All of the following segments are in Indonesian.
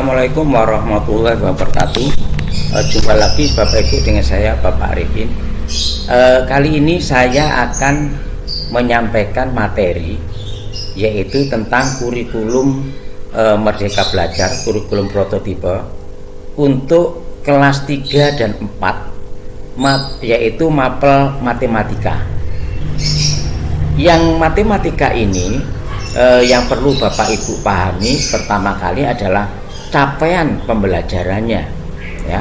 Assalamualaikum warahmatullahi wabarakatuh. Jumpa lagi Bapak Ibu dengan saya Bapak Arifin. Kali ini saya akan menyampaikan materi yaitu tentang kurikulum Merdeka Belajar, kurikulum prototipe untuk kelas 3 dan 4, yaitu mapel matematika. Yang matematika ini yang perlu Bapak Ibu pahami pertama kali adalah capaian pembelajarannya, ya.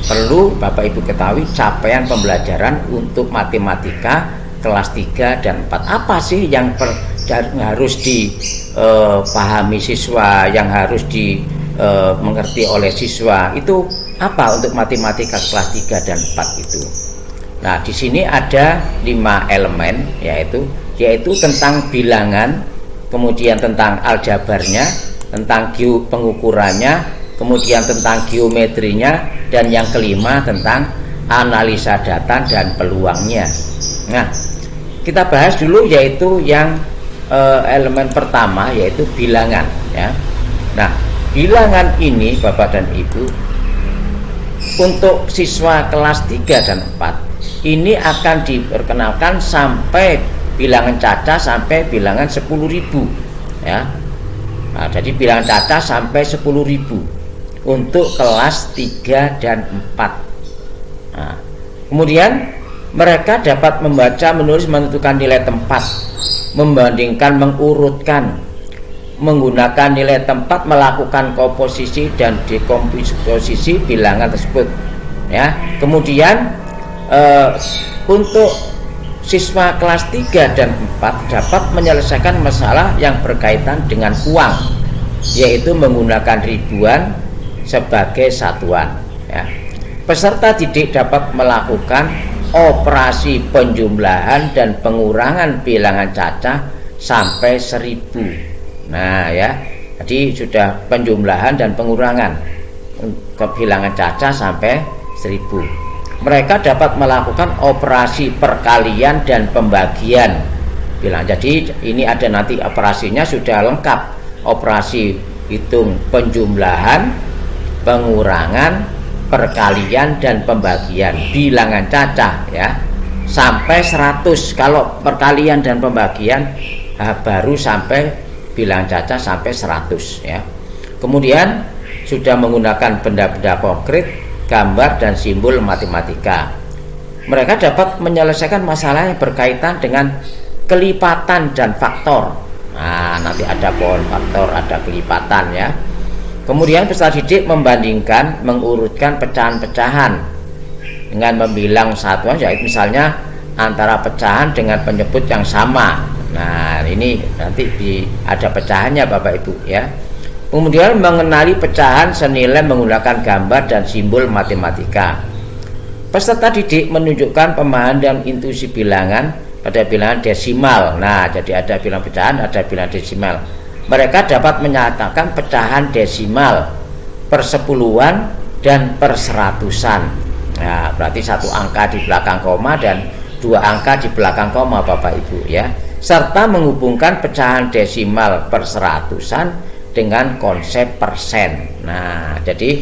Perlu Bapak Ibu ketahui capaian pembelajaran untuk matematika kelas 3 dan 4. Apa sih yang harus dipahami siswa, yang harus dimengerti oleh siswa? Itu apa untuk matematika kelas 3 dan 4 itu? Nah, di sini ada 5 elemen, yaitu tentang bilangan, kemudian tentang aljabarnya, tentang pengukurannya, kemudian tentang geometrinya, dan yang kelima tentang analisa data dan peluangnya. Nah, kita bahas dulu yaitu yang elemen pertama, yaitu bilangan, ya. Nah, bilangan ini Bapak dan Ibu untuk siswa kelas 3 dan 4 ini akan diperkenalkan sampai bilangan cacah sampai bilangan 10.000, ya. Nah, jadi bilangan cacah sampai 10.000 untuk kelas 3 dan 4. Nah, kemudian mereka dapat membaca, menulis, menentukan nilai tempat, membandingkan, mengurutkan, menggunakan nilai tempat, melakukan komposisi dan dekomposisi bilangan tersebut, ya. Kemudian untuk siswa kelas 3 dan 4 dapat menyelesaikan masalah yang berkaitan dengan uang, yaitu menggunakan ribuan sebagai satuan, ya. Peserta didik dapat melakukan operasi penjumlahan dan pengurangan bilangan cacah sampai 1000. Nah, ya, jadi sudah penjumlahan dan pengurangan ke bilangan cacah sampai 1000. Mereka dapat melakukan operasi perkalian dan pembagian bilang. Jadi ini ada nanti operasinya sudah lengkap, operasi hitung penjumlahan, pengurangan, perkalian dan pembagian bilangan cacah, ya, sampai 100. Kalau perkalian dan pembagian baru sampai bilangan cacah sampai 100, ya. Kemudian sudah menggunakan benda-benda konkret, gambar dan simbol matematika. Mereka dapat menyelesaikan masalah yang berkaitan dengan kelipatan dan faktor. Nah, nanti ada pohon faktor, ada kelipatan, ya. Kemudian peserta didik membandingkan, mengurutkan pecahan-pecahan dengan membilang satuan, yaitu misalnya antara pecahan dengan penyebut yang sama. Nah, ini nanti ada pecahannya Bapak Ibu, ya. Kemudian mengenali pecahan senilai menggunakan gambar dan simbol matematika. Peserta didik menunjukkan pemahaman dan intuisi bilangan pada bilangan desimal. Nah, jadi ada bilangan pecahan, ada bilangan desimal. Mereka dapat menyatakan pecahan desimal, persepuluhan dan perseratusan. Nah, berarti satu angka di belakang koma dan 2 angka di belakang koma Bapak Ibu, ya. Serta menghubungkan pecahan desimal perseratusan dengan konsep persen. Nah, jadi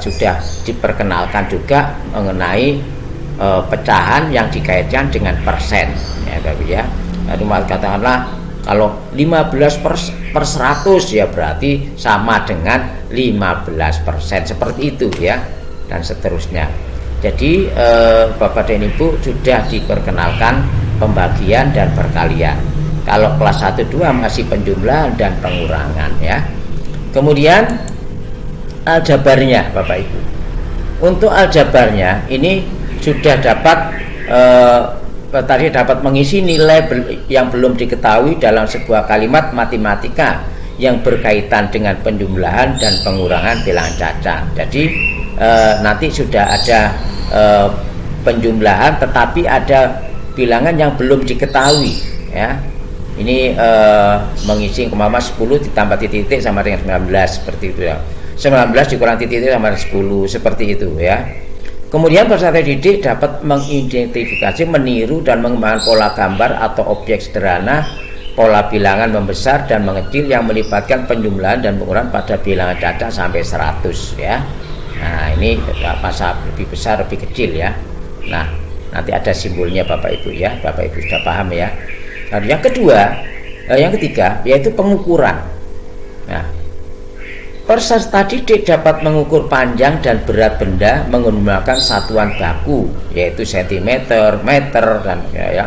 sudah diperkenalkan juga mengenai pecahan yang dikaitkan dengan persen, ya Bapak, ya. Lalu katakanlah kalau 15 per 100, ya berarti sama dengan 15%, seperti itu, ya, dan seterusnya. Jadi Bapak dan Ibu sudah diperkenalkan pembagian dan perkalian. Kalau kelas 1-2 masih penjumlahan dan pengurangan, ya. Kemudian aljabarnya Bapak Ibu. Untuk aljabarnya ini sudah dapat tadi dapat mengisi nilai yang belum diketahui dalam sebuah kalimat matematika yang berkaitan dengan penjumlahan dan pengurangan bilangan cacah. Jadi nanti sudah ada penjumlahan tetapi ada bilangan yang belum diketahui, ya. Ini mengisi umpama 10 ditambah titik-titik sama dengan 19, seperti itu, ya. 19 dikurang titik-titik sama dengan 10, seperti itu, ya. Kemudian peserta didik dapat mengidentifikasi, meniru dan mengembangkan pola gambar atau objek sederhana pola bilangan membesar dan mengecil yang melibatkan penjumlahan dan pengurangan pada bilangan cacat sampai 100 ya. Nah, ini masa lebih besar lebih kecil ya. Nah, nanti ada simbolnya Bapak Ibu ya. Bapak Ibu sudah paham ya. Nah, yang ketiga yaitu pengukuran. Nah, peserta didik dapat mengukur panjang dan berat benda menggunakan satuan baku yaitu sentimeter, meter dan ya.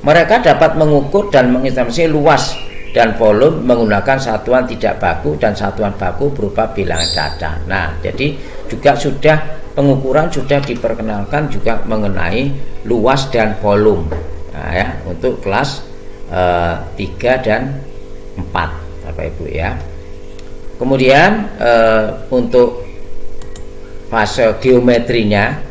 Mereka dapat mengukur dan mengestimasi luas dan volume menggunakan satuan tidak baku dan satuan baku berupa bilangan cacat. Nah, jadi juga sudah pengukuran sudah diperkenalkan juga mengenai luas dan volume. Nah, ya, untuk kelas 3 dan 4 Bapak Ibu ya. Kemudian untuk fase geometrinya,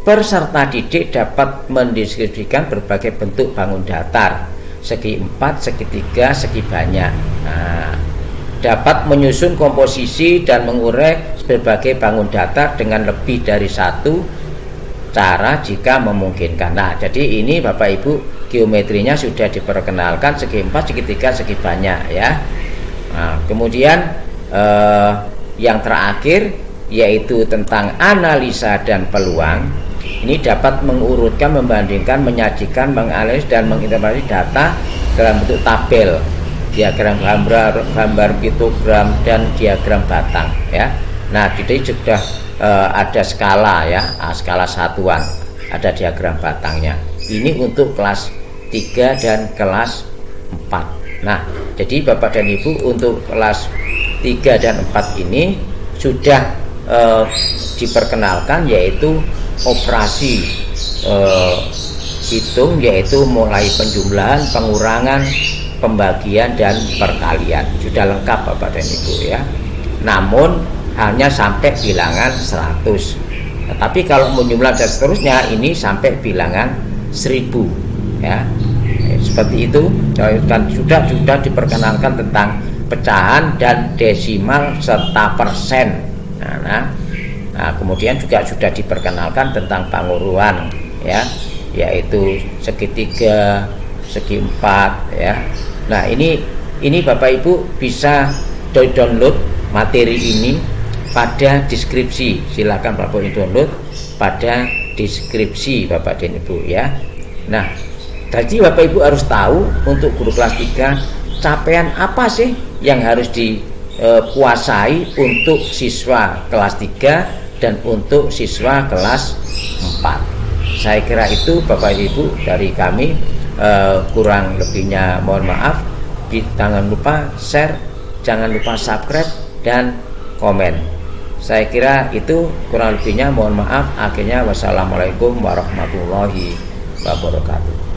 peserta didik dapat mendeskripsikan berbagai bentuk bangun datar, segi 4, segi 3, segi banyak. Nah, dapat menyusun komposisi dan mengurai berbagai bangun datar dengan lebih dari satu cara jika memungkinkan. Nah, jadi ini Bapak Ibu geometrinya sudah diperkenalkan segi 4, segi 3, segi banyak ya. Nah, kemudian yang terakhir yaitu tentang analisa dan peluang. Ini dapat mengurutkan, membandingkan, menyajikan, menganalisis dan menginterpretasi data dalam bentuk tabel, diagram gambar hitogram dan diagram batang ya. Nah, jadi sudah ada skala ya, skala satuan, ada diagram batangnya. Ini untuk kelas 3 dan kelas 4. Nah, jadi Bapak dan Ibu untuk kelas 3 dan 4 ini sudah diperkenalkan yaitu operasi hitung, yaitu mulai penjumlahan, pengurangan, pembagian dan perkalian. Sudah lengkap Bapak dan Ibu ya. Namun hanya sampai bilangan 100. Tetapi kalau menjumlah dan seterusnya ini sampai bilangan 1000 ya. Seperti itu, dan sudah diperkenalkan tentang pecahan dan desimal serta persen. Nah, kemudian juga sudah diperkenalkan tentang penguruan ya, yaitu segitiga, segi 4 ya. Nah, ini Bapak Ibu bisa download materi ini pada deskripsi. Silakan Bapak Ibu download pada deskripsi Bapak dan Ibu ya. Nah, jadi Bapak Ibu harus tahu untuk guru kelas 3 capaian apa sih yang harus dikuasai untuk siswa kelas 3 dan untuk siswa kelas 4. Saya kira itu Bapak Ibu dari kami. Kurang lebihnya mohon maaf. Jangan lupa share, jangan lupa subscribe dan komen. Saya kira itu kurang lebihnya mohon maaf. Akhirnya wassalamualaikum warahmatullahi wabarakatuh.